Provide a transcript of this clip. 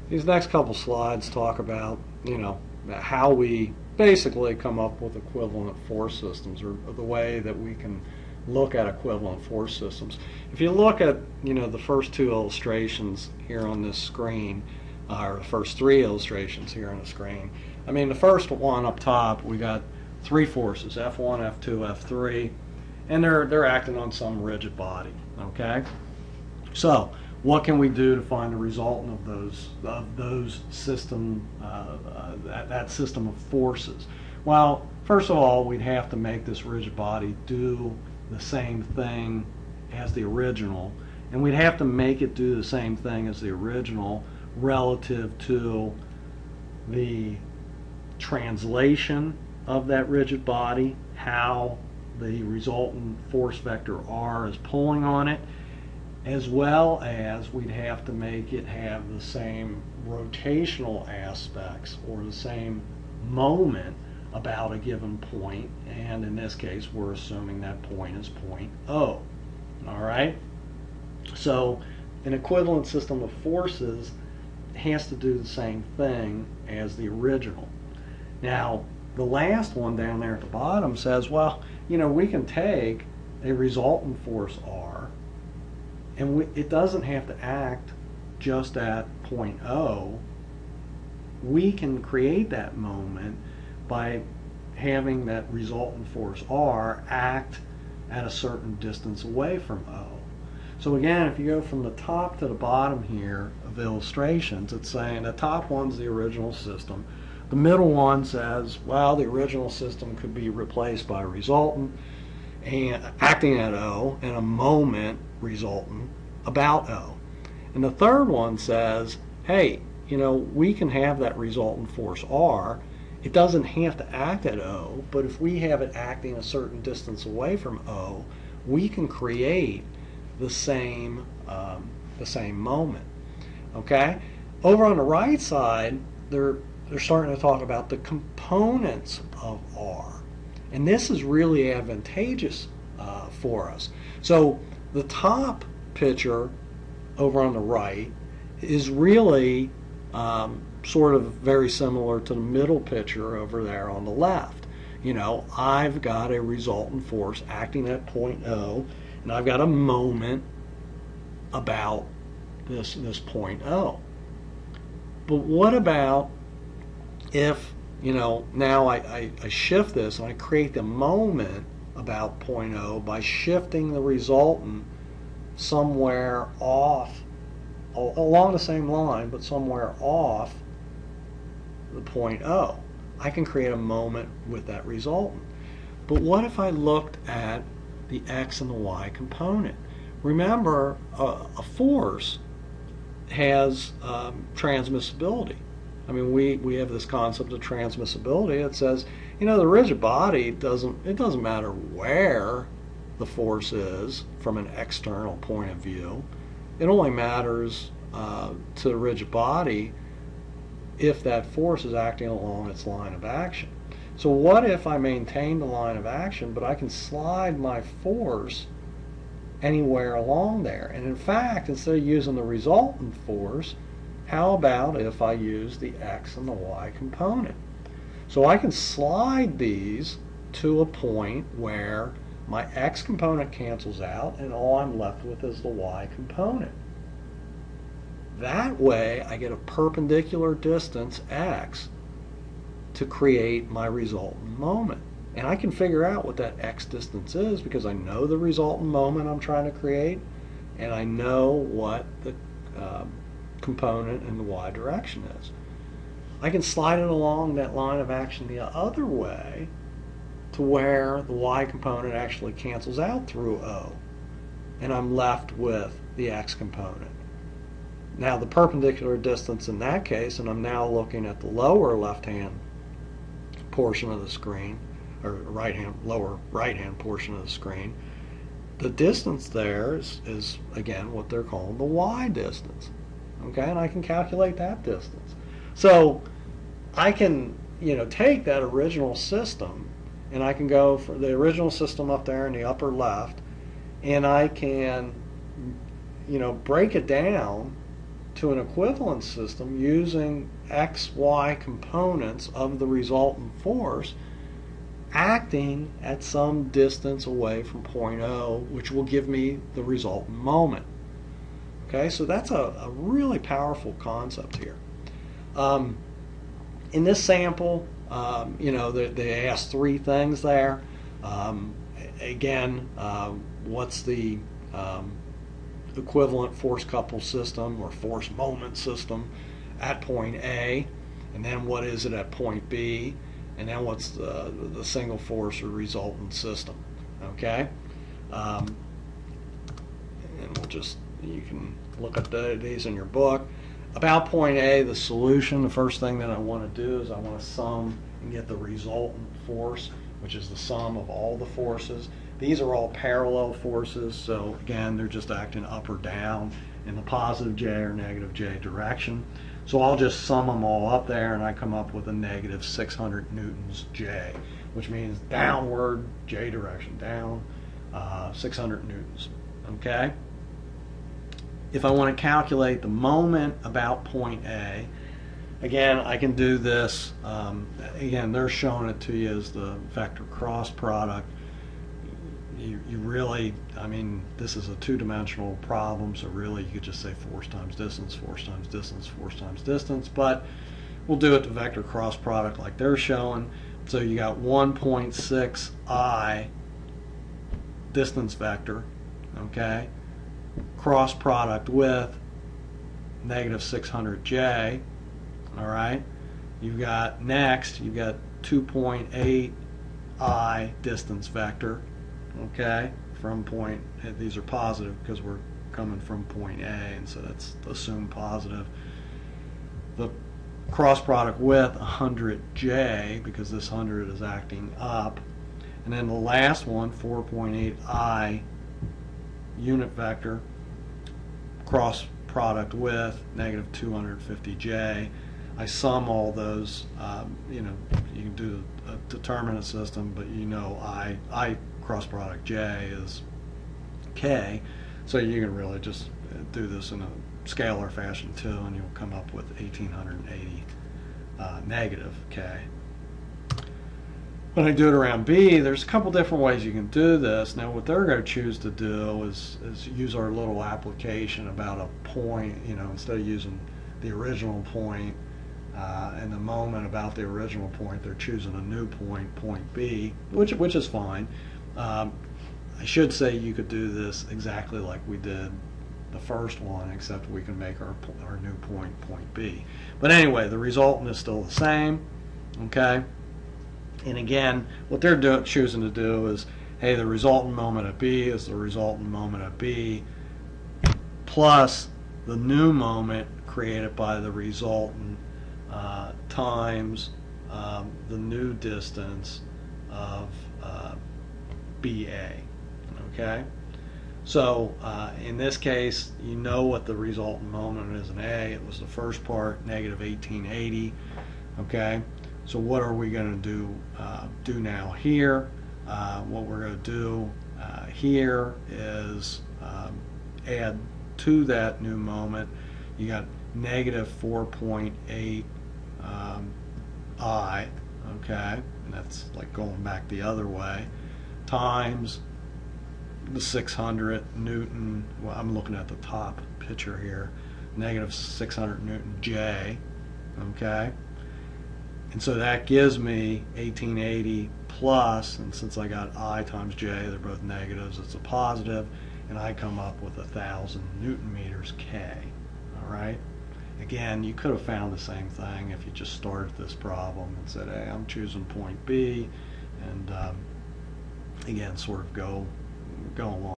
These next couple slides talk about, how we basically come up with equivalent force systems, or the way that we can look at equivalent force systems. If you look at, the first two illustrations here on this screen, or the first three illustrations here on the screen, the first one up top, we got three forces, F1, F2, F3, and they're acting on some rigid body, okay? So, what can we do to find the resultant of those system, that system of forces? Well, first of all, we'd have to make this rigid body do the same thing as the original, and we'd have to make it do the same thing as the original relative to the translation of that rigid body, how the resultant force vector R is pulling on it, as well as we'd have to make it have the same rotational aspects or the same moment about a given point, and in this case we're assuming that point is point O. Alright? So an equivalent system of forces has to do the same thing as the original. Now the last one down there at the bottom says, well, we can take a resultant force R, and it doesn't have to act just at point O. We can create that moment by having that resultant force R act at a certain distance away from O. So again, if you go from the top to the bottom here of illustrations, it's saying the top one's the original system. The middle one says, well, the original system could be replaced by a resultant and acting at O, and a moment resultant about O. And the third one says, hey, we can have that resultant force R. It doesn't have to act at O, but if we have it acting a certain distance away from O, we can create the same moment. Okay? Over on the right side, they're starting to talk about the components of R. And this is really advantageous for us. So the top picture over on the right is really sort of very similar to the middle picture over there on the left. I've got a resultant force acting at point O, and I've got a moment about this point O. But what about if, now I shift this and I create the moment about point O by shifting the resultant somewhere off, along the same line, but somewhere off the point O. I can create a moment with that resultant. But what if I looked at the X and the Y component? Remember, a force has transmissibility. We have this concept of transmissibility. It says, the rigid body doesn't matter where the force is from an external point of view. It only matters to the rigid body if that force is acting along its line of action. So what if I maintain the line of action, but I can slide my force anywhere along there? And in fact, instead of using the resultant force, how about if I use the X and the Y component? So I can slide these to a point where my X component cancels out and all I'm left with is the Y component. That way I get a perpendicular distance X to create my resultant moment. And I can figure out what that X distance is because I know the resultant moment I'm trying to create, and I know what the component in the Y direction is. I can slide it along that line of action the other way to where the Y component actually cancels out through O, and I'm left with the X component. Now the perpendicular distance in that case, and I'm now looking at the lower left-hand portion of the screen, or lower right-hand portion of the screen, the distance there is again what they're calling the Y distance. Okay, and I can calculate that distance. So I can, take that original system, and I can go for the original system up there in the upper left, and I can, break it down to an equivalent system using X, Y components of the resultant force acting at some distance away from point O, which will give me the resultant moment. Okay, so that's a really powerful concept here. In this sample, they asked three things there. Again, what's the equivalent force couple system or force moment system at point A, and then what is it at point B, and then what's the single force or resultant system. Okay, and you can look at these in your book. About point A, the solution, the first thing that I want to do is I want to sum and get the resultant force, which is the sum of all the forces. These are all parallel forces, so again, they're just acting up or down in the positive J or negative J direction. So I'll just sum them all up there, and I come up with a negative 600 newtons J, which means downward J direction, down 600 newtons. Okay? If I want to calculate the moment about point A, again, I can do this. Again, they're showing it to you as the vector cross product. You really, I mean, this is a two-dimensional problem, so really you could just say force times distance, force times distance, force times distance, but we'll do it to vector cross product like they're showing. So you got 1.6 I distance vector, okay, cross product with negative 600 J, all right. You've got 2.8 I distance vector, okay, from point, these are positive because we're coming from point A, and so that's assumed positive. The cross product with 100J, because this 100 is acting up. And then the last one, 4.8 I unit vector, cross product with negative 250J. I sum all those, you can do a determinant system, but I cross product J is K, so you can really just do this in a scalar fashion too, and you'll come up with 1880 negative K. When I do it around B, there's a couple different ways you can do this. Now what they're going to choose to do is use our little application about a point, instead of using the original point and the moment about the original point, they're choosing a new point, point B, which is fine. I should say you could do this exactly like we did the first one, except we can make our new point, point B. But anyway, the resultant is still the same, okay? And again, what they're choosing to do is, hey, the resultant moment at B is the resultant moment at B plus the new moment created by the resultant times the new distance of BA. Okay? So in this case, you know what the resultant moment is in A. It was the first part, negative 1880. Okay? So what are we going to do now here? What we're going to do here is add to that new moment. You got negative 4.8 I, okay, and that's like going back the other way, times the 600 Newton, well, I'm looking at the top picture here, negative 600 Newton J, okay, and so that gives me 1880 plus, and since I got I times J, they're both negatives, it's a positive, and I come up with 1,000 Newton meters K, all right. Again, you could have found the same thing if you just started this problem and said, hey, I'm choosing point B, and again, sort of go along.